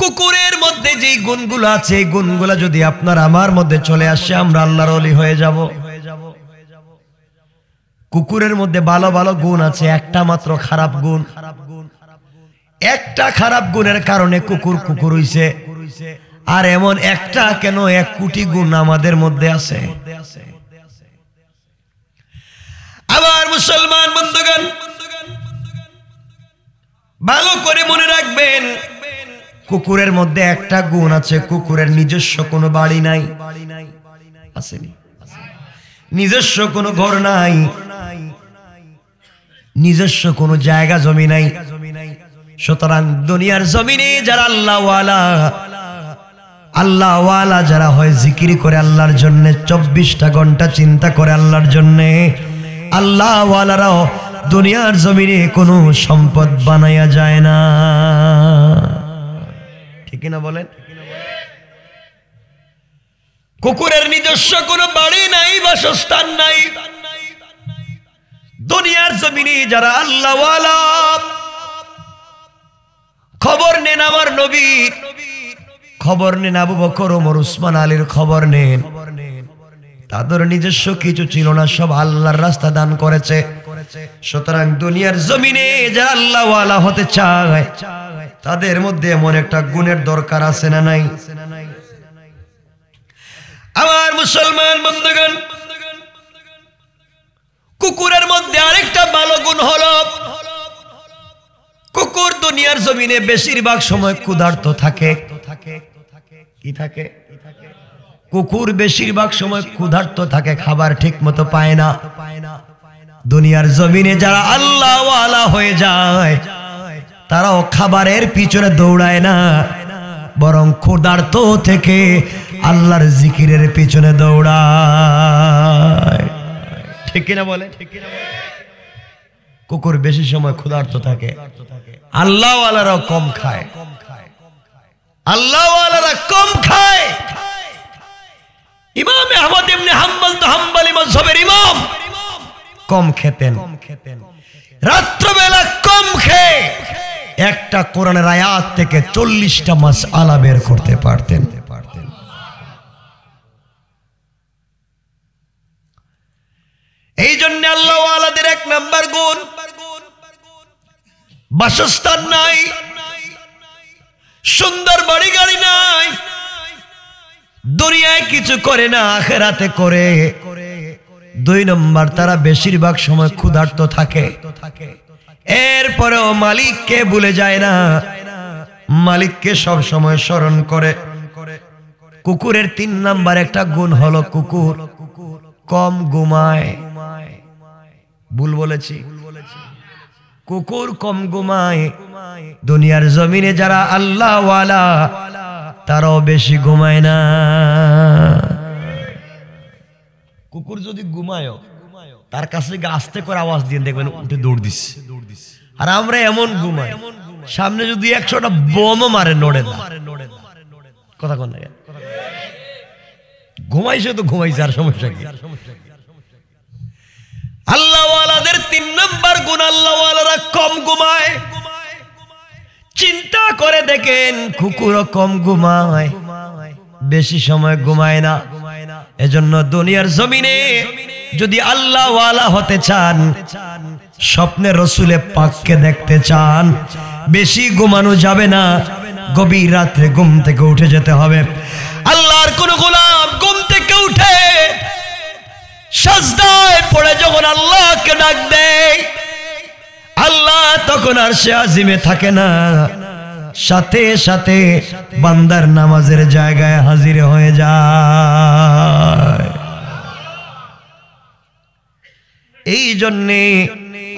কুকুরের মধ্যে যে গুণগুলো আছে এই গুণগুলো যদি আপনার আমার মধ্যে চলে আসে আমরা আল্লাহর ওলি হয়ে যাব। কুকুরের মধ্যে ভালো ভালো গুণ আছে, একটা মাত্র খারাপ গুণ। একটা খারাপ গুণের কারণে কুকুর কুকুর হইছে। আর এমন একটা কেন 1 কোটি গুণ আমাদের মধ্যে আছে। আবার মুসলমান বন্ধুগণ ভালো করে মনে রাখবেন, কুকুরের মধ্যে একটা গুণ আছে, কুকুরের নিজস্ব কোনো বাড়ি নাই, আসেনি, নিজস্ব কোনো ঘর নাই, নিজস্ব কোনো জায়গা জমি নাই। সুতরাং দুনিয়ার জমিনে যারা আল্লাহওয়ালা যারা হয়, জিকির করে আল্লাহর জন্য, 24টা ঘন্টা চিন্তা করে আল্লাহর জন্য, আল্লাহওয়ালারাও দুনিয়ার জমিনে কোনো সম্পদ বানায়া যায় না। ঠিক না বলেন? কুকুরের নিজস্ব কোনো বাড়ি নাই, বাসস্থান নাই। দুনিয়ার জমিনে যারা আল্লাহওয়ালা, খবর নেন আমার নবীর, খবর নেন আবু বকর, ওমর, উসমান, আলীর খবর নেন। তাদের নিজস্ব কিছু ছিল না, সব আল্লাহর রাস্তা দান করেছে। সুতরাং দুনিয়ার জমিনে যারা আল্লাহওয়ালা হতে চায় তাদের মধ্যে এমন একটা গুণের দরকার আছে না নাই? আমার মুসলমান বন্ধুগণ, কুকুরের মধ্যে আরেকটা ভালো গুণ হলো, কুকুর দুনিয়ার জমিনে বেশিরভাগ সময় ক্ষুধার্ত থাকে। কি থাকে? কুকুর বেশিরভাগ সময় ক্ষুধার্ত থাকে, খাবার ঠিক মতো পায় না। দুনিয়ার জমিনে যারা আল্লাহওয়ালা হয়ে যায় তারাও খাবারের পিছনে দৌড়ায় না, বরং ক্ষুধার্ত থেকে আল্লাহর জিকিরের পিছনে দৌড়ায়। ঠিক কিনা বলে? কুকুর বেশি সময় ক্ষুধার্ত থাকে, আল্লাহওয়ালারাও কম খায়। আল্লাহওয়ালারা কম খায়। ইমাম আহমদ ইবনে হাম্বল তো হাম্বলি মাযহাবের ইমাম, কম খেতেন। রাত্রবেলা কম খেয়ে একটা কোরআনের আয়াত থেকে 40টা মাসআলা বের করতে পারতেন। এই জন্য আল্লাহওয়ালাদের 1 নাম্বার গুণ, বাসস্থান নাই, সুন্দর বাড়ি গাড়ি নাই, দুনিয়ায় কিছু করে না, আখিরাতে করে। 2 নম্বর, তারা বেশিরভাগ সময় ক্ষুধার্ত থাকে। এরপরেও মালিককে ভুলে যায় না, মালিককে সব সময় স্মরণ করে। কুকুরের 3 নাম্বার একটা গুণ হলো কুকুর কম ঘুমায়। ভুল বলেছি? কুকুর কম ঘুমায়। দুনিয়ার জমিনে যারা আল্লাহওয়ালা তারাও বেশি ঘুমায় না। কুকুর যদি ঘুমায় তার কাছে আস্তে করে আওয়াজ দিয়ে দেখবেন উঠে দৌড় দিচ্ছে। আর আমরা এমন ঘুমাই, সামনে যদি 100টা বোমও মারে নড়ে না। কথা কোন লাগে? ঘুমাইছে তো ঘুমাইছে, আর সমস্যা কি? আল্লাহওয়ালাদের 3 নাম্বার গুণ, আল্লাহওয়ালারা কম ঘুমায়। চিন্তা করে দেখেন, কুকুরও কম ঘুমায়, বেশি সময় ঘুমায় না। এজন্য দুনিয়ার জমিনে যদি আল্লাহওয়ালা হতে চান, স্বপ্নে রসুলে পাককে দেখতে চান, বেশি ঘুমানো যাবে না। গভীর রাত্রে ঘুম থেকে উঠে যেতে হবে। আল্লাহর কোন গোলাম ঘুম থেকে উঠে সাজদায় পড়ে যখন আল্লাহকে ডাক দেয়, আল্লাহ তখন আরশে আজিমে থাকে না, সাথে সাথে বান্দার নামাজের জায়গায় হাজির হয়ে যায়। এই জন্যে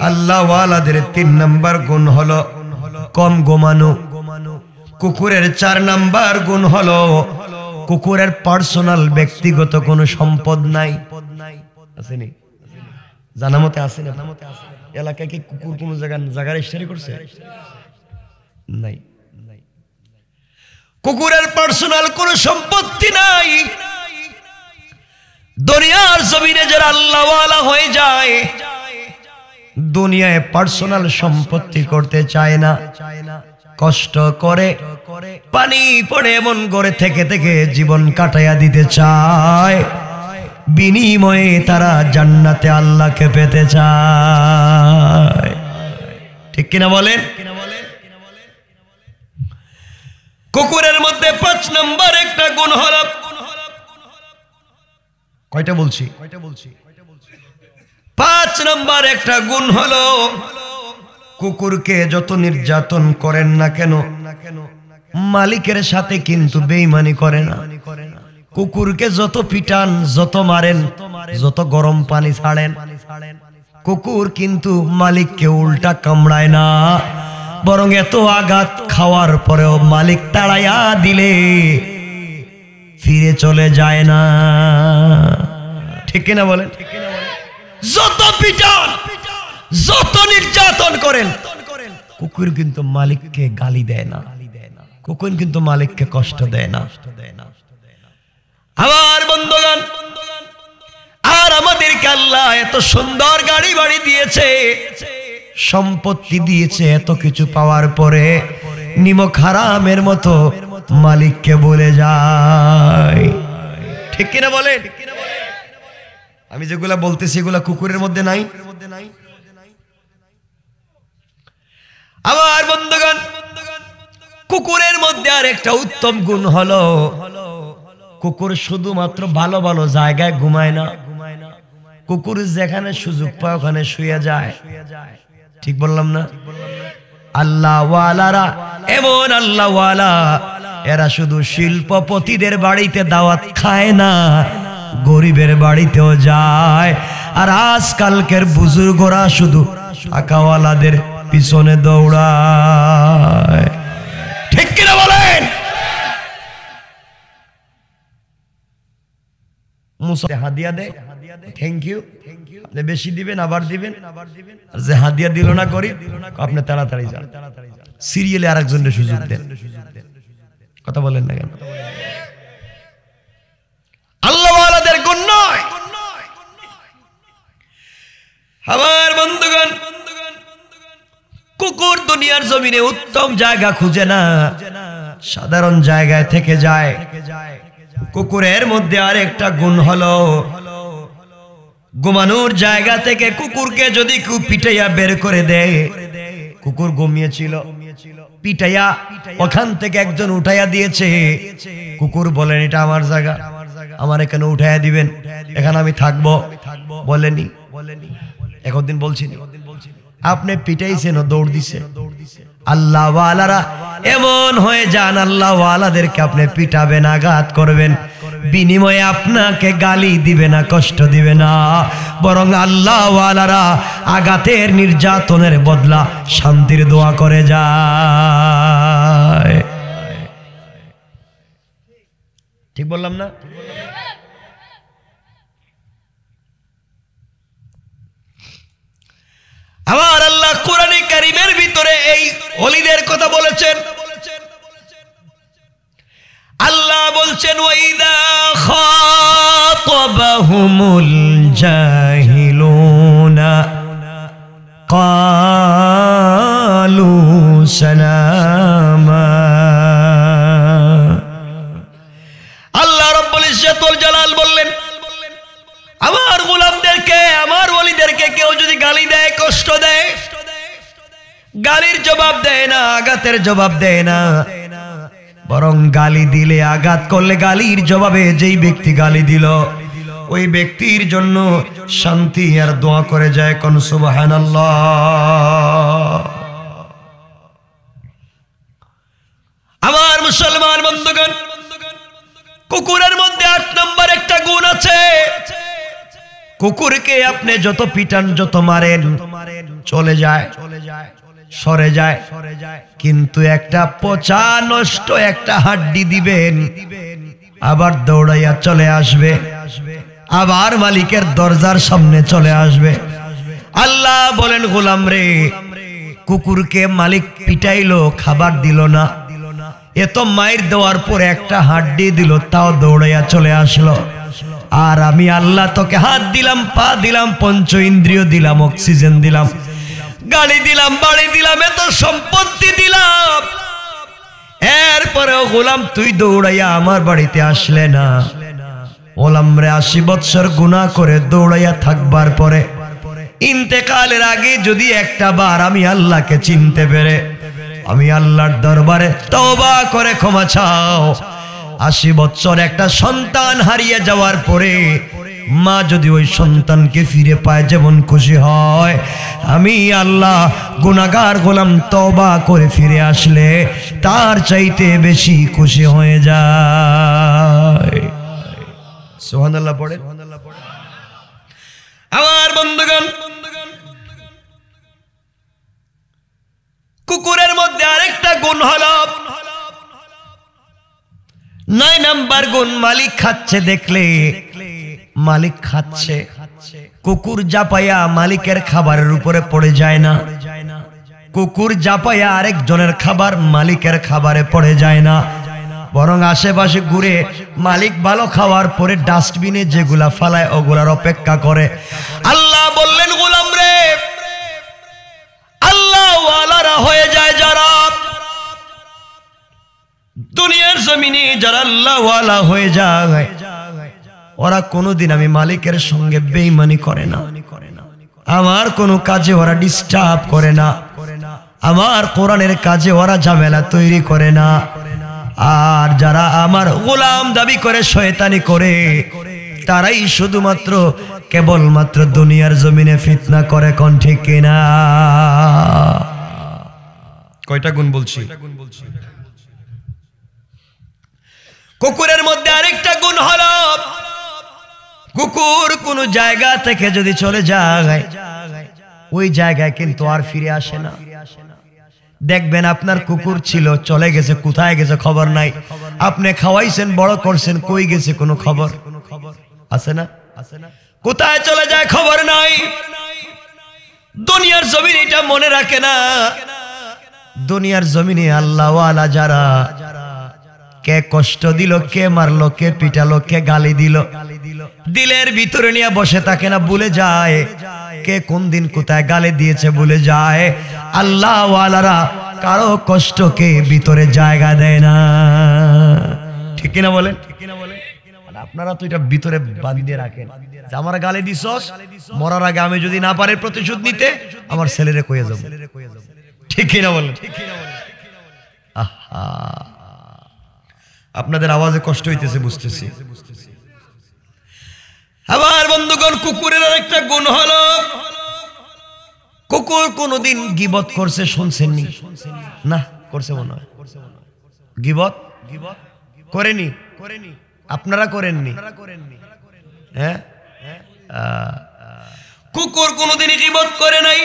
আল্লাহওয়ালাদের 3 নাম্বার গুণ হলো কম ঘুমানো। কুকুরের 4 নাম্বার গুণ হলো কুকুরের পার্সোনাল ব্যক্তিগত কোনো সম্পদ নাই। আসেনি? জানা মতে আছে না? এলাকায় কি কুকুর কোন জায়গায় স্টাডি করছে? নাই। কুকুরের পার্সোনাল কোনো সম্পত্তি নাই। দুনিয়ার জমিনে যারা আল্লাহওয়ালা হয়ে যায় দুনিয়ায় পার্সোনাল সম্পত্তি করতে চায় না, কষ্ট করে পানি পড়ে এমন করে থেকে থেকে জীবন কাটাইয়া দিতে চায়, বিনিময়ে তারা জান্নাতে আল্লাহকে পেতে চায়। ঠিক কিনা বলেন? কুকুরের মধ্যে 5 নম্বর একটা গুণ হলো, কয়টা বলছি? 5 নম্বর একটা গুণ হলো, কুকুরকে যত নির্যাতন করেন না কেন মালিকের সাথে কিন্তু বেঈমানি করে না। কুকুরকে যত পিটান, যত মারেন, যত গরম পানি ছাড়েন, কুকুর কিন্তু মালিককে উল্টা কামড়ায় না, বরং এত আঘাত খাওয়ার পরেও মালিক তাড়াইয়া দিলে ফিরে চলে যায় না। ঠিক কিনা বলেন? যত পিটান, যত নির্যাতন করেন, কুকুর কিন্তু মালিককে গালি দেয় না, কুকুর কিন্তু মালিককে কষ্ট দেয় না। আমার বন্ধুগণ, আর আমাদেরকে আল্লাহ এত সুন্দর গাড়ি বাড়ি দিয়েছে, সম্পত্তি দিয়েছে, এত কিছু পাওয়ার পরে নিমক হারামের মতো মালিককে বলে যায়। ঠিক কিনা বলেন? আমি যেগুলা বলতেছি এগুলা কুকুরের মধ্যে নাই। আমার বন্ধুগণ, কুকুরের মধ্যে আর একটা উত্তম গুণ হলো, কুকুর শুধুমাত্র ভালো ভালো জায়গায় ঘুমায় না, কুকুর যেখানে সুযোগ পায় ওখানে শুয়ে যায়। ঠিক বললাম না? আল্লাহ ওয়ালারা এমন আল্লাহ ওয়ালা, এরা শুধু শিল্পপতিদের বাড়িতে দাওয়াত খায় না, গরিবের বাড়িতেও যায়। আর আজকালকের বুজুর্গরা শুধু টাকাওয়ালাদের পিছনে দৌড়ায়। ঠিক কিনা বলেন? হাদিয়া দেয়, থ্যাংক ইউ, আপনি বেশি দিবেন আবার দিবেন, আর যে হাদিয়া দিল না করি আপনি তাড়াতাড়ি যান, সিরিয়ালে আরেকজনের সুযোগ দেন। কথা বলেন না কেন? আল্লাহ ওয়ালাদের গুণ নয়। আমার বন্ধুগণ, কুকুর দুনিয়ার জমিনে উত্তম জায়গা খুঁজে না, সাধারণ জায়গায় থেকে যায়। কুকুরের মধ্যে আর একটা গুণ হলো, ঘুমানোর জায়গা থেকে কুকুরকে যদি কেউ পিটাইয়া বের করে দেয়, কুকুর ঘুমিয়েছিল, পিটাইয়া ওখান থেকে একজন উঠাইয়া দিয়েছে, কুকুর বলেন এটা আমার জায়গা, আমার এখানে উঠাইয়া দিবেন, এখানে আমি থাকবো, বলেনি? একদিন বলছি আপনি পিটাইছেন, দৌড় দিছে। আল্লাহ ওয়ালারা এমন হয়ে যান, আল্লাহ ওয়ালাদেরকে আপনি পিটাবেন, আঘাত করবেন, বিনিময়ে আপনাকে গালি দিবে না, কষ্ট দিবে না, বরং আল্লাহ ওয়ালারা আঘাতের নির্যাতনের বদলা শান্তির দোয়া করে যায়। ঠিক বললাম না? আমার আল্লাহ কোরআনে কারীমের ভিতরে এই ওলিদের কথা বলেছেন। আল্লাহ বলছেন, ওয়াইদা খাতাবাহুমুল জাহিলুনা ক্বালু সালামা। আল্লাহ রাব্বুল ইজ্জত ওয়াল জালাল বললেন, আমার গোলামদেরকে, আমার ওলিদেরকে কেউ যদি গালি দেয়, কষ্ট দেয়, গালির জবাব দেয় না, আঘাতের জবাব দেয় না, বরং গালি দিলে, আঘাত করলে গালির জবাবে যেই ব্যক্তি গালি দিল ওই ব্যক্তির জন্য শান্তি আর দোয়া করে যায়। কোন সুবহানাল্লাহ। আমার মুসলমান বন্ধুগণ, কুকুরের মধ্যে 8 নম্বর একটা গুণ আছে, কুকুরকে আপনি যত পিটান, যত মারেন, চলে যায়, সরে যায়, কিন্তু একটা পচা নষ্ট একটা হাড্ডি দিবেন, আবার দৌড়াইয়া চলে আসবে, আবার মালিকের দরজার সামনে চলে আসবে। আল্লাহ বলেন, গোলাম রে, কুকুরকে মালিক পিটাইলো, খাবার দিল না, এত মাইর দেওয়ার পর একটা হাড্ডি দিল, তাও দৌড়াইয়া চলে আসলো। আর আমি আল্লাহ তোকে হাত দিলাম, পা দিলাম, পঞ্চ ইন্দ্রিয় দিলাম, অক্সিজেন দিলাম, গাড়ি দিলাম, বাড়ি দিলাম, এত সম্পত্তি দিলাম, এরপরেও গোলাম তুই দৌড়াইয়া আমার বাড়িতে আসলে না। গোলাম রে 80 বৎসর গুনাহ করে দৌড়াইয়া থাকবার পরে ইন্তেকালের আগে যদি একটা বার আমি আল্লাহকে চিনতে পেরে আমি আল্লাহর দরবারে তওবা করে ক্ষমা চাও। 80 বৎসর একটা সন্তান হারিয়ে যাওয়ার পরে মা যদি ওই সন্তানকে ফিরে পায় যেমন খুশি হয়, আমি আল্লাহ গুনাহগার গোলাম তওবা করে ফিরে আসলে তার চাইতে বেশি খুশি হয়ে যায়। সুবহানাল্লাহ পড়ে। আমার বন্ধুগণ, কুকুরের মধ্যে আরেকটা গুণ হলো 9 নাম্বার গুণ, মালিক খাচ্ছে দেখলে, মালিক খাচ্ছে, কুকুর জাপায়া মালিকের খাবারের উপরে পড়ে যায় না, কুকুর জাপায়া আরেকজনের খাবার মালিকের খাবারে পড়ে যায় না, বরং আশেপাশে ঘুরে মালিক ভালো খাওয়ার পরে ডাস্টবিনে যেগুলা ফালায় ওগুলার অপেক্ষা করে। আল্লাহ বললেন গোলাম রে, আল্লাহ ওয়ালারা হয়ে যায় যারা দুনিয়ার জমিনে, যারা আল্লাহ ওয়ালা হয়ে যায় ওরা কোনোদিন আমি মালিকের সঙ্গে বেঈমানি করে না, আমার কোনো কাজে ওরা ডিস্টার্ব করে না, আমার কোরআনের কাজে ওরা ঝামেলা তৈরি করে না। আর যারা আমার গোলাম দাবি করে শয়তানি করে তারাই শুধুমাত্র কেবলমাত্র দুনিয়ার জমিনে ফিতনা করে। কোন ঠিক কিনা? কয়টা গুণ বলছি? কুকুরের মধ্যে আরেকটা গুণ হলো কুকুর কোন জায়গা থেকে যদি চলে যায় ওই জায়গায় কিন্তু আর ফিরে আসে না। দেখবেন আপনার কুকুর ছিল, চলে গেছে, কোথায় গেছে খবর নাই, আপনি খাওয়াইছেন, বড় করছেন, কই গেছে কোনো খবর আছে না? কোথায় চলে যায় খবর নাই। দুনিয়ার জমিনে এটা মনে রাখে না, দুনিয়ার জমিনে আল্লাহ ওয়ালা যারা, কে কষ্ট দিল, কে মারলো, কে পিটালো, কে গালি দিল, দিলের ভিতরে নিয়ে বসে থাকে না, ভুলে যায় কে কোন দিন কোথায় গালি দিয়েছে, ভুলে যায়। আল্লাহ ওয়ালারা কারো কষ্টকে ভিতরে জায়গা দেয় না। ঠিক কিনা বলেন? আপনারা তো এটা ভিতরে বাঁধিয়ে রাখেন যে আমার গালি দিছস, মরার আগে আমি যদি না পারে প্রতিশোধ নিতে আমার ছেলেরে কইয়ে যাব। ঠিক কিনা বলেন? আহা, আপনাদের আওয়াজে কষ্ট হইতেছে বুঝতেছি। আবার বন্ধুগণ, কুকুরের আরেকটা গুণ হলো কুকুর কোনদিন গীবত করছে শুনছেননি? না, করছে মনে হয়। গীবত করেনি? আপনারা করেননি? হ্যাঁ, কুকুর কোনদিন গীবত করে নাই।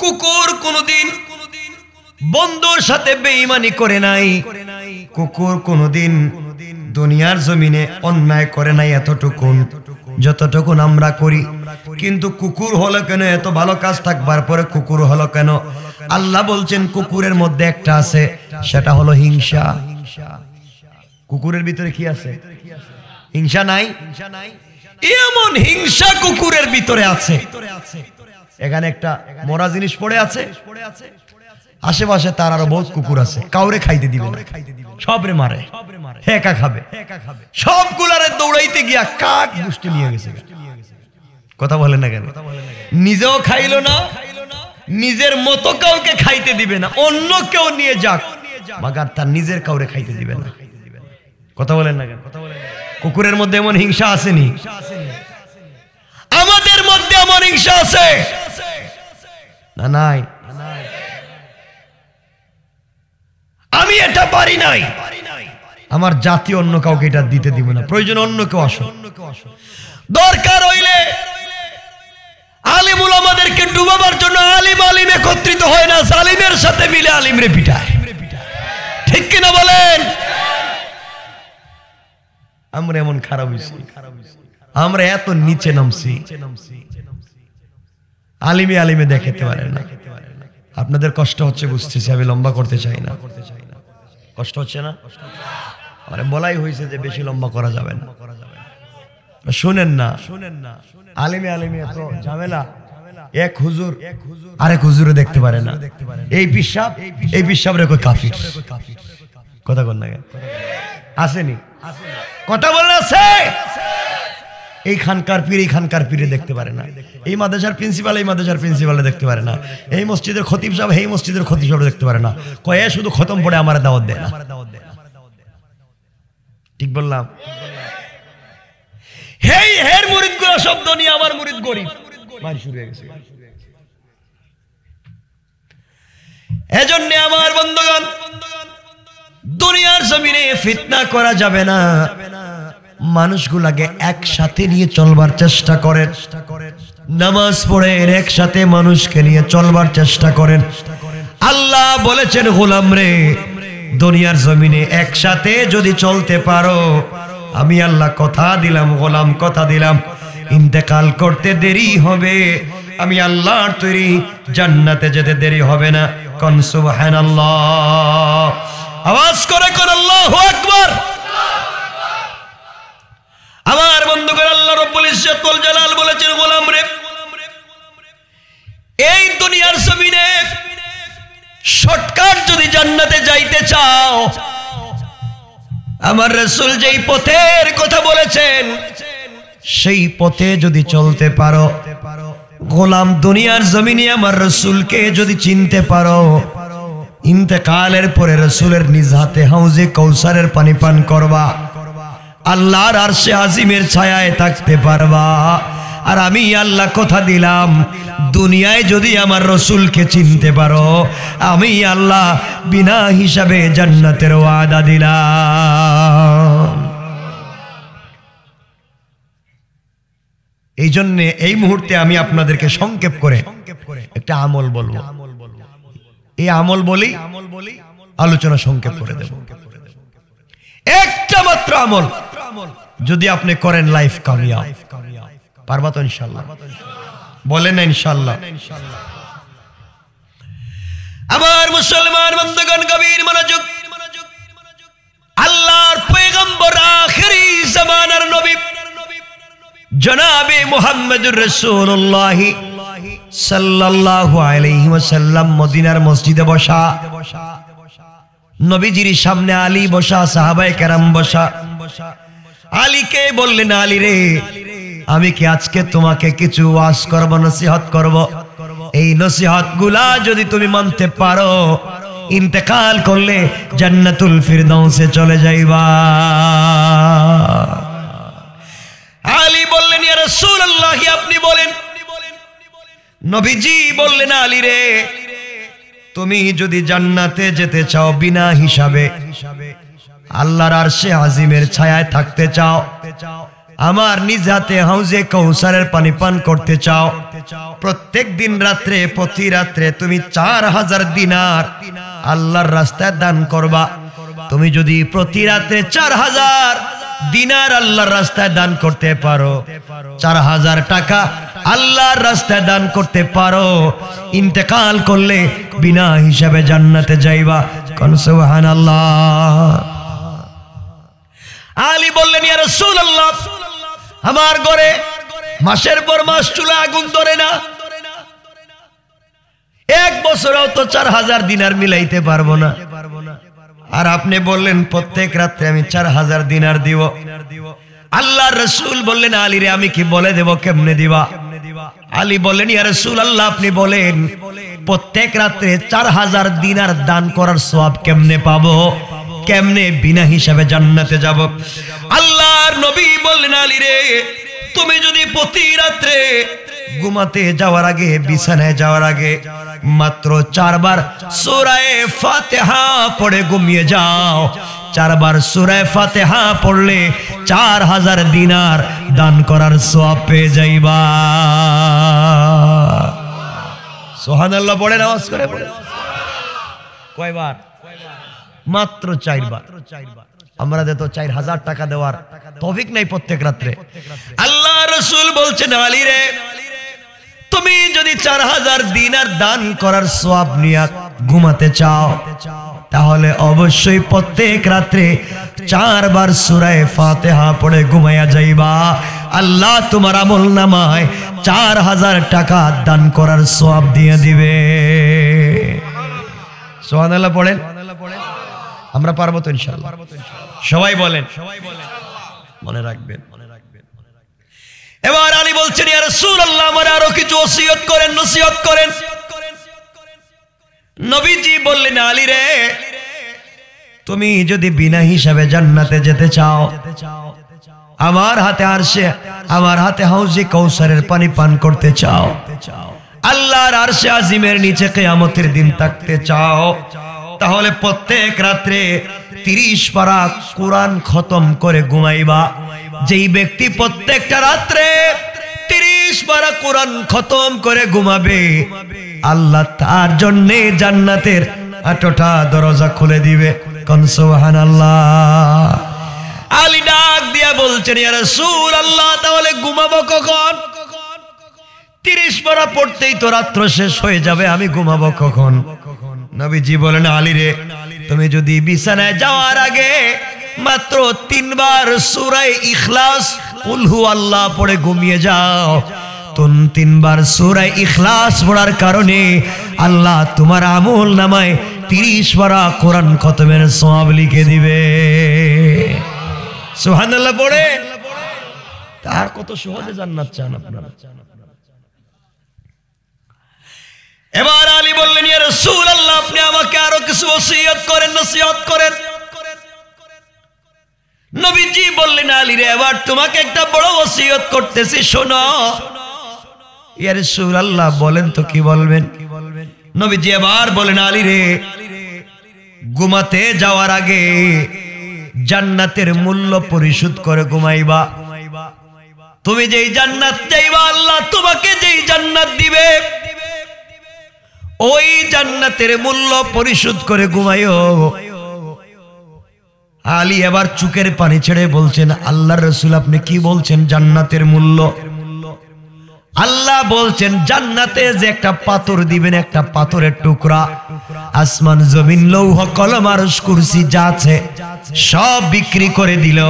কুকুর কোনদিন বন্ধুর সাথে বেঈমানি করে নাই। কুকুর কোনদিন দুনিয়ার জমিনে অন্যায় করে নাই এতটুকুন যতটুকুন আমরা করি। কিন্তু কুকুর হলো কেন এত ভালো কাজ থাকবার পরে কুকুর হলো কেন? আল্লাহ বলছেন কুকুরের মধ্যে একটা আছে, সেটা হলো হিংসা। কুকুরের ভিতরে কি আছে? হিংসা নাই? এমন হিংসা কুকুরের ভিতরে আছে। এখানে একটা মরা জিনিস পড়ে আছে, আশেপাশে তার আরো বহুত কুকুর আছে, কাউরে খাইতে দিবে না, সবরে মারে, হেকা খাবে। সবগুলারে দৌড়াইতে গিয়া কাক মুষ্টি নিয়ে গেছে। কথা বলেন না কেন? নিজেও খাইলো না, নিজের মতো কাউকে খাইতে দিবে না, অন্য কেউ নিয়ে যাক, মাগার তার নিজের কাউরে খাইতে দিবে না। কথা বলেন না কেন? কুকুরের মধ্যে এমন হিংসা আসেনি? আমাদের মধ্যে এমন হিংসা আছে না? নাই। আমি এটা পারি নাই, আমার জাতি অন্য কাউকে এটা দিতে দিব না, প্রয়োজন অন্য কেউ আসো। দরকার হইলে আলিম উলামাদেরকে ডুবাবার জন্য আলিম আলিম একত্রিত হয় না, জালিমের সাথে মিলে আলিমরে পিটায়। ঠিক কিনা বলেন? আমরা এমন খারাপ হইছি, আমরা এত নিচে নামছি, আলিমে আলিমে দেখাতে পারে না। আপনাদের কষ্ট হচ্ছে বুঝতেছি, আমি লম্বা করতে চাই না। কষ্ট হচ্ছে না? আরে বলাই হয়েছে যে বেশি লম্বা করা যাবে না। শুনেন না, আলেমে আলেমে এত ঝামেলা। এক হুজুর আরেক হুজুরে দেখতে পারে না। এই পিসাব রে কই কাফির। কথা বল না, আসেনি কথা বল না, আছে এই খানকার পীরে দেখতে পারে না, এই মাদ্রাসার প্রিন্সিপালে দেখতে পারে না, এই মসজিদের খতিব সাহেব এই মসজিদের খতিব সাহেব দেখতে পারে না। কয়ে শুধু খতম পড়ে আমার দাওয়াত দেয় না। ঠিক বললাম? হেই হের মুরিদ গুলো শব্দ নিয়ে আমার মুরিদ গরিব মার শুরু হয়ে গেছে। এজন্য আমার বন্ধুগণ, দুনিয়ার জমিনে ফিতনা করা যাবে না। মানুষগুলাকে একসাথে নিয়ে চলবার চেষ্টা করেন, নামাজ পড়েন, একসাথে মানুষকে নিয়ে চলবার চেষ্টা করেন। আল্লাহ বলেছেন, গোলাম রে, দুনিয়ার জমিনে একসাথে যদি চলতে পারো, আমি আল্লাহ কথা দিলাম, গোলাম কথা দিলাম, ইন্তেকাল করতে দেরি হবে, আমি আল্লাহর তৈরি জান্নাতে যেতে দেরি হবে না। কোন সুবহানাল্লাহ, আওয়াজ করে কোন আল্লাহু আকবার। আমার বন্ধুগণ, আল্লাহ রাব্বুল ইজ্জত ওয়াল জালাল বলেছেন, গোলাম রে, এই দুনিয়ার জমিনে শর্টকাট যদি জান্নাতে যাইতে চাও, আমার রাসূল যেই পথের কথা বলেছেন সেই পথে যদি চলতে পারো, গোলাম দুনিয়ার জমিনে আমার রাসূলকে যদি চিনতে পারো, ইন্তেকালের পরে রাসূলের নিজ হাতে হাউজে কাউসারের পানি পান করবা, আল্লাহর আরশে আজিমের ছায়ায় থাকতে পারবা। আর আমি আল্লাহ কথা দিলাম, দুনিয়ায় যদি আমার রাসূলকে চিনতে পারো, আমি আল্লাহ বিনা হিসাবে জান্নাতের ওয়াদা দিলাম। এই জন্য এই মুহূর্তে আমি আপনাদেরকে সংক্ষেপ করে একটা আমল বলবো। এই আমল বলি আলোচনা সংক্ষেপ করে দেব। একটা মাত্র আমল যদি আপনি করেন, লাইফ কামিয়াব। পারবা তো ইনশাআল্লাহ? বলেন না ইনশাআল্লাহ? আমার মুসলমান বন্ধুগণ, গভীর মনোযোগ। আল্লাহর পয়গম্বর, আখিরি জামানার নবী জনাবে মুহাম্মদুর রাসূলুল্লাহ সাল্লাল্লাহু আলাইহি ওয়াসাল্লাম মদিনার মসজিদে বসা, নবীজির সামনে আলী বসা, সাহাবায়ে কেরাম বসা। আলীকে বললেন, আলী রে, আমি কি আজকে তোমাকে কিছু ওয়াজ করব, নসিহত করব? এই নসিহত গুলা যদি তুমি মানতে পারো, ইন্তেকাল করলে জান্নাতুল ফিরদাউসে চলে যাইবা। আলী বললেন, ইয়া রাসূলুল্লাহ, আপনি বলেন। নবীজি বললেন, আলী রে, তুমি যদি জান্নাতে যেতে চাও বিনা হিসাবে, আল্লাহর আরশে আজিমের ছায়ায় থাকতে চাও, আমার নিজ হাতে হাউজে কাউসারের পানি পান করতে চাও, প্রত্যেক দিন রাত্রে, প্রতি রাত্রে তুমি 4000 দিনার আল্লাহর রাস্তায় দান করবা। তুমি যদি প্রতি রাত্রে 4000 দিনার আল্লাহর রাস্তায় দান করতে পারো, 4000 টাকা আল্লাহর রাস্তায় দান করতে পারো, ইন্তেকাল করলে বিনা হিসাবে জান্নাতে যাইবা। কোন সুবহানাল্লাহ। আলী বললেন, ইয়া রাসূলুল্লাহ, আমার ঘরে মাসের পর মাস চুলা আগুন ধরে না, এক বছরেও তো 4000 দিনার মিলাইতে পারবো না। আর আপনি বললেন প্রত্যেক রাতে আমি 4000 দিনার দিব। আল্লাহর রাসূল বললেন, আলী রে, আমি কি বলে দেব, কেমনে দিবা? আলী বললেন, ইয়া রাসূলুল্লাহ, আপনি বলেন প্রত্যেক রাতে 4000 দিনার দান করার সওয়াব কেমনে পাবো, কেমনে বিনা হিসাবে জান্নাতে যাব? আল্লাহর নবী বললেন, আলী রে, তুমি যদি প্রতি রাতে ঘুমাতে যাওয়ার আগে, বিছানায় যাওয়ার আগে মাত্র 4 বার সূরা ফাতিহা পড়ে ঘুমিয়ে যাও, 4 বার সূরা ফাতিহা পড়লে 4000 দিনার দান করার সওয়াব পেয়ে যাইবা। সুবহানাল্লাহ পড়ে, নামাজ করে পড়ে। কয়বার? মাত্র 4 বার। আমরা তো 4000 টাকা দেওয়ার তৌফিক নাই প্রত্যেক রাত্রে। আল্লাহ রাসূল বলছেন, আলী রে, তুমি যদি 4000 দিনার দান করার সওয়াব নিয়ে ঘুমাতে চাও, তাহলে অবশ্যই প্রত্যেক রাত্রে 4 বার সূরা ফাতিহা পড়ে ঘুমায়া যাইবা। আল্লাহ তোমার আমলনামায় 4000 টাকা দান করার সওয়াব দিয়ে দিবে। সুবহানাল্লাহ পড়েন। আমরা পারবো তো ইনশাআল্লাহ, সবাই বলেন, মনে রাখবেন। এবার আলী বলছেন, ইয়া রাসূলুল্লাহ, আমার আরো কিছু ওসিয়ত করেন, নসিহত করেন। নবীজি বললেন, আলী রে, তুমি যদি বিনা হিসাবে জান্নাতে যেতে চাও, আমার হাতে আরশে, আমার হাতে হাউজে কাউসারের পানি পান করতে চাও, আল্লাহর আরশে আজিমের নিচে কিয়ামতের দিন থাকতে চাও, তাহলে প্রত্যেক রাত্রে 30 পারা কোরআন খতম করে ঘুমাইবা। যেই ব্যক্তি প্রত্যেকটা রাত্রে 30 পারা কোরআন খতম করে ঘুমাবে, আল্লাহ তার জন্য জান্নাতের 8টা দরজা খুলে দিবে। কোন সুবহানাল্লাহ। আলী ডাক দিয়া বলছেন, ইয়া রাসূলুল্লাহ, তাহলে ঘুমাবো কখন? 30 পারা পড়তেই তো রাত্র শেষ হয়ে যাবে, আমি ঘুমাবো কখন? নবীজি বলেন, আলী রে, তুমি যদি বিছানায় যাওয়ার আগে মাত্র 3 বার সূরা ইখলাস কুল হুয়াল্লাহ পড়ে ঘুমিয়ে যাও, 3 বার সূরা ইখলাস পড়ার কারণে আল্লাহ তোমার আমলনামায় 30 পারা কোরআন খতমের সওয়াব লিখে দিবে। সুবহানাল্লাহ পড়ে। তার কত সহজে জান্নাত চান আপনারা। এবার আলী বললেন, ইয়া রাসূলুল্লাহ, আপনি আমাকে আরো কিছু ওসিয়ত করেন, নসিহত করেন। নবীজি বললেন, আলী রে, এবার তোমাকে একটা বড় ওসিয়ত করতেছি, শোনো। ইয়া রাসূলুল্লাহ, বলেন তো কি বলবেন? নবীজি এবার বলেন, আলী রে, ঘুমাতে যাওয়ার আগে জান্নাতের মূল্য পরিশোধ করে ঘুমাইবা। তুমি যেই জান্নাত চাইবা, আল্লাহ তোমাকে যেই জান্নাত দিবে, ওই জান্নাতের মূল্য পরিশোধ করে ঘুমাইও। আলী এবার চোখের পানি ছেড়ে বলছেন, আল্লাহর রাসূল, আপনি কি বলছেন জান্নাতের মূল্য? আল্লাহ বলছেন, জান্নাতে যে একটা পাথর দিবেন, একটা পাথরের টুকরা, আসমান জমিন লৌহ কলম আরশ কুরসি যা আছে সব বিক্রি করে দিল,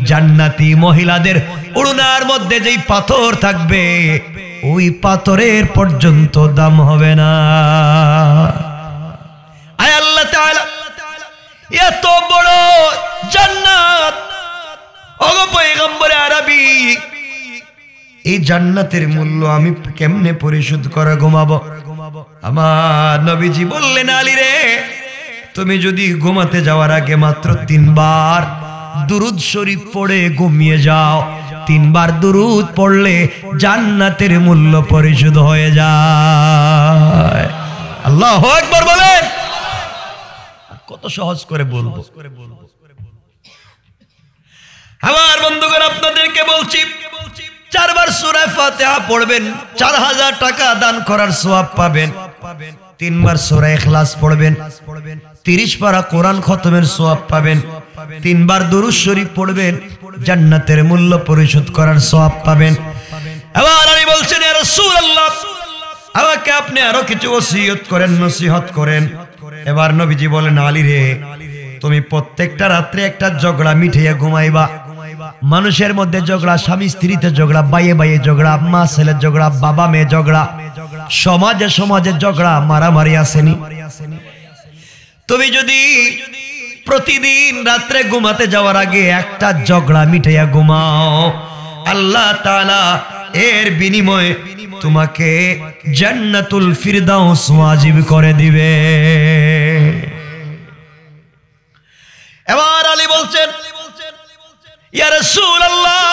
জান্নাতি মহিলাদের উড়নার মধ্যে যেই পাথর থাকবে, ওই পাথরের পর্যন্ত দাম হবে না। আয় আল্লাহ তাআলা এত বড় জান্নাত, ওগো পয়গম্বরে আরবি, এই জান্নাতের মূল্য আমি কেমনে পরিশোধ করে ঘুমাবো? আমার নবীজি বললেন, আলী রে, তুমি যদি ঘুমাতে যাওয়ার আগে মাত্র 3 বার দুরুদ শরীফ পড়ে ঘুমিয়ে যাও, 3 বার দুরুদ পড়লে জান্নাতের মূল্য পরিশোধ হয়ে যায়। আল্লাহু আকবার বলেন। কত সহজ করে বলবো। আমার বন্ধুগণ, আপনাদেরকে বলছি, 4 বার সূরা ফাতিহা পড়বেন, 4000 টাকা দান করার সওয়াব পাবেন। 3 বার সূরা ইখলাস পড়বেন, 30 পারা কোরআন খতমের সওয়াব পাবেন। 3 বার দুরূদ শরীফ পড়বেন, জান্নাতের মূল্য পরিশোধ করার সওয়াব পাবেন। এবার আমি বলছেন, ইয়া রাসূলুল্লাহ, আমাকে আপনি আরো কিছু ওসিয়ত করেন, নসিহত করেন। এবার নবীজি বলেন, আলী রে, তুমি প্রত্যেকটা রাত্রে একটা ঝগড়া মিটাইয়া ঘুমাইবা। মানুষের মধ্যে ঝগড়া, স্বামী স্ত্রীতে ঝগড়া, ভাইয়ে ভাইয়ে ঝগড়া, মা ছেলে ঝগড়া, বাবা মেয়ে ঝগড়া, সমাজে সমাজে ঝগড়া, মারামারি আসেনি? তুমি যদি প্রতিদিন রাত্রে ঘুমাতে যাওয়ার আগে একটা ঝগড়া মিটাইয়া ঘুমাও, আল্লাহ তাআলা এর বিনিময়ে তোমাকে জান্নাতুল ফিরদাউস ওয়াজিব করে দিবে। এবার আলী বলছেন, ইয়া রাসূলুল্লাহ,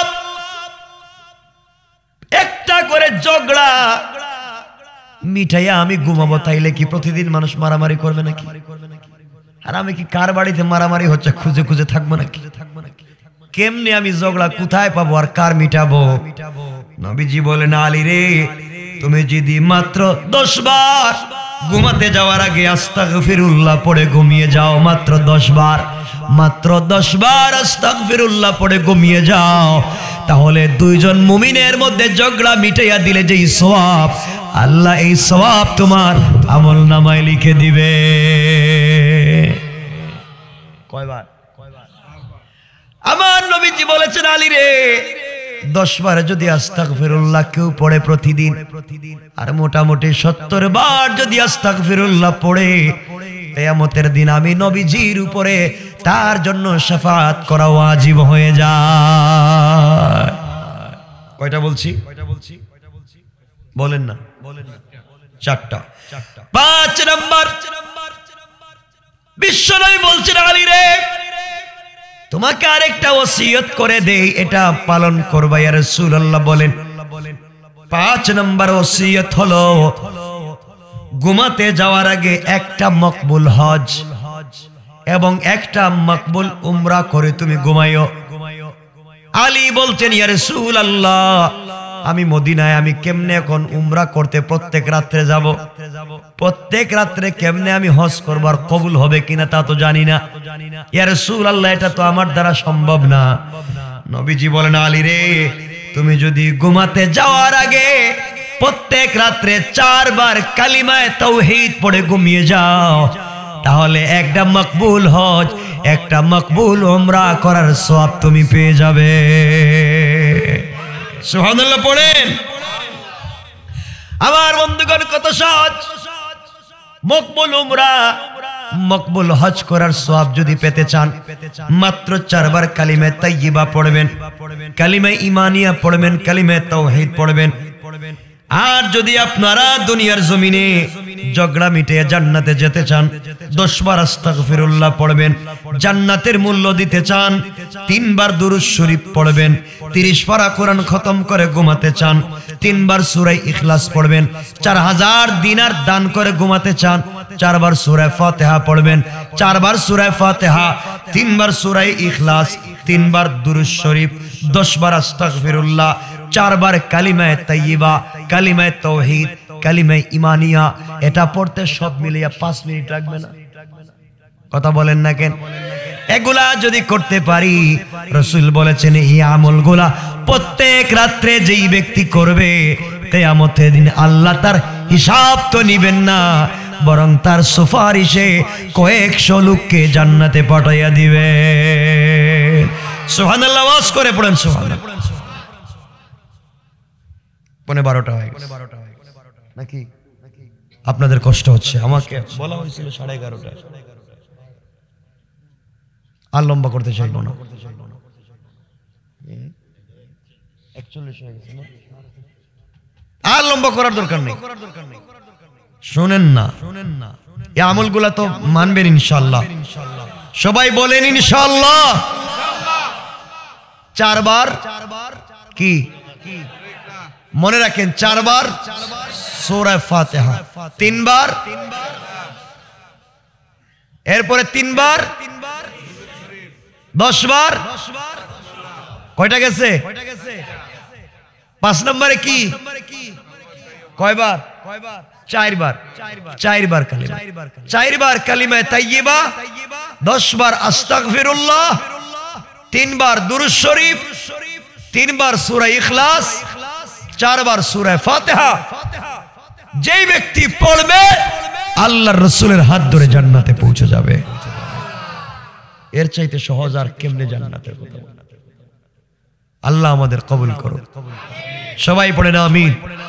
একটা করে ঝগড়া মিটাইয়া আমি ঘুমাবো, তাইলে কি প্রতিদিন মানুষ মারামারি করবে নাকি? আর আমি কি কার বাড়িতে মারামারি হচ্ছে খুঁজে খুঁজে থাকবো নাকি? কেমনে আমি ঝগড়া কোথায় পাবো আর কার মিটাবো? নবীজি বলেন, আলী রে, তুমি যদি মাত্র 10 বার ঘুমাতে যাওয়ার আগে আস্তাগফিরুল্লাহ পড়ে ঘুমিয়ে যাও, মাত্র 10 বার, মাত্র 10 বার আস্তাগফিরুল্লাহ পড়ে ঘুমিয়ে যাও, তাহলে 2 জন মুমিনের মধ্যে ঝগড়া মিটাইয়া দিলে যেই সওয়াব, আল্লাহ এই সওয়াব তোমার আমলনামায় লিখে দিবে। কয়বার? আমার নবীজি বলেছেন, আলী রে, 10 বার যদি আস্তাগফিরুল্লাহ কেউ পড়ে প্রতিদিন, আর মোটামুটি 70 বার যদি আস্তাগফিরুল্লাহ পড়ে, কিয়ামতের দিন আমি নবীজির উপরে তার জন্য শাফাআত করা ওয়াজিব হয়ে যায়। কয়টা বলছি? বলেন না, চারটা। 5 নাম্বার, বিশ্বনবী বলছেন, আলী রে তোমাকে আরেকটা ওসিয়ত করে দেই, এটা পালন করবা ইয়া রাসূলুল্লাহ। বলেন। 5 নাম্বার ওসিয়ত হলো ঘুমাতে যাওয়ার আগে একটা মকবুল হজ এবং একটা মকবুল উমরা করে তুমি ঘুমাইও। আলী বলছেন, ইয়া রাসূলুল্লাহ আমি মদিনায়, আমি কেমনে এখন উমরা করতে প্রত্যেক রাত্রে যাব? প্রত্যেক রাত্রে কেমনে আমি হজ করব, আর কবুল হবে কিনা তা তো জানি না। ইয়া রাসূলুল্লাহ এটা তো আমার দ্বারা সম্ভব না। নবীজি বলেন, আলী রে তুমি যদি ঘুমাতে যাওয়ার আগে প্রত্যেক রাত্রে 4 বার কালিমায়ে তাওহীদ পড়ে ঘুমিয়ে যাও, তাহলে একটা মকবুল হজ, একটা মকবুল উমরা করার সওয়াব তুমি পেয়ে যাবে। সুবহানাল্লাহ পড়েন। আমার বন্ধুগণ, কত সহজ মকবুল উমরা, মকবুল হজ করার সওয়াব যদি পেতে চান, মাত্র 4 বার কালিমায়ে তাইয়্যিবা পড়বেন, কালিমায়ে ঈমানিয়া পড়বেন, কালিমায়ে তাওহীদ পড়বেন। আর যদি আপনারা দুনিয়ার জমিনে ঝগড়া মিটিয়ে জান্নাতে যেতে চান, 10 বার আস্তাগফিরুল্লাহ পড়বেন। জান্নাতের মূল্য দিতে চান, 3 বার দুরূদ শরীফ পড়বেন। 30 পারা কোরআন খতম করে ঘুমাতে চান, 3 বার সূরা ইখলাস পড়বেন। 4000 দিনার দান করে ঘুমাতে চান, 4 বার সূরা ফাতিহা পড়বেন। 4 বার সূরা ফাতিহা, 3 বার সূরা ইখলাস, 3 বার দুরূদ শরীফ, 10 বার আস্তাগফিরুল্লাহ, 4 বার কালিমায়ে তাইয়্যিবা, কালিমায়ে তাওহীদ, কালিমায়ে ঈমানিয়া। এটা পড়তে সব মিলিয়ে 5 মিনিট লাগবে না? কথা বলেন না কেন? এগুলা যদি করতে পারি, রাসূল বলেছেন এই আমলগুলা প্রত্যেক রাত্রে যেই ব্যক্তি করবে, কিয়ামতের দিন আল্লাহ তার হিসাব তো নিবেন না, বরং তার সুপারিশে কয়েকশো লোককে জান্নাতে পাঠাইয়া দিবে। সুবহানাল্লাহ, ওয়াজ করে পড়েন সুবহানাল্লাহ। 12টা হয়ে গেছে নাকি? আপনাদের কষ্ট হচ্ছে, আমাকে বলা হয়েছিল 11:30টায়। আর লম্বা করতে চাইব না, 41 হয়ে গেছে না? আর লম্বা করার দরকার নেই। শুনেন না, এই আমলগুলা তো মানবেন ইনশাআল্লাহ। সবাই বলেন ইনশাআল্লাহ। 4 বার কি মনে রাখেন, 4 বার সূরা ফাতিহা, 3 বার, এরপরে 3 বার, 10 বার। কয়টা গেছে? 5 নম্বরে কি? কয়বার? 4 বার। 4 বার কালিমা, 4 বার কালিমায়ে তাইয়্যিবা, 10 বার আস্তাগফিরুল্লাহ, 3 বার দুরূদ শরীফ, 3 বার সূরা ইখলাস, 4 বার সূরা ফাতিহা। যেই ব্যক্তি পড়বে আল্লাহর রাসূলের হাত ধরে জান্নাতে পৌঁছে যাবে। এর চাইতে সহজ আর কেমনে জান্নাতের কথা? আল্লাহ আমাদের কবুল করুন। সবাই পড়েন আমিন।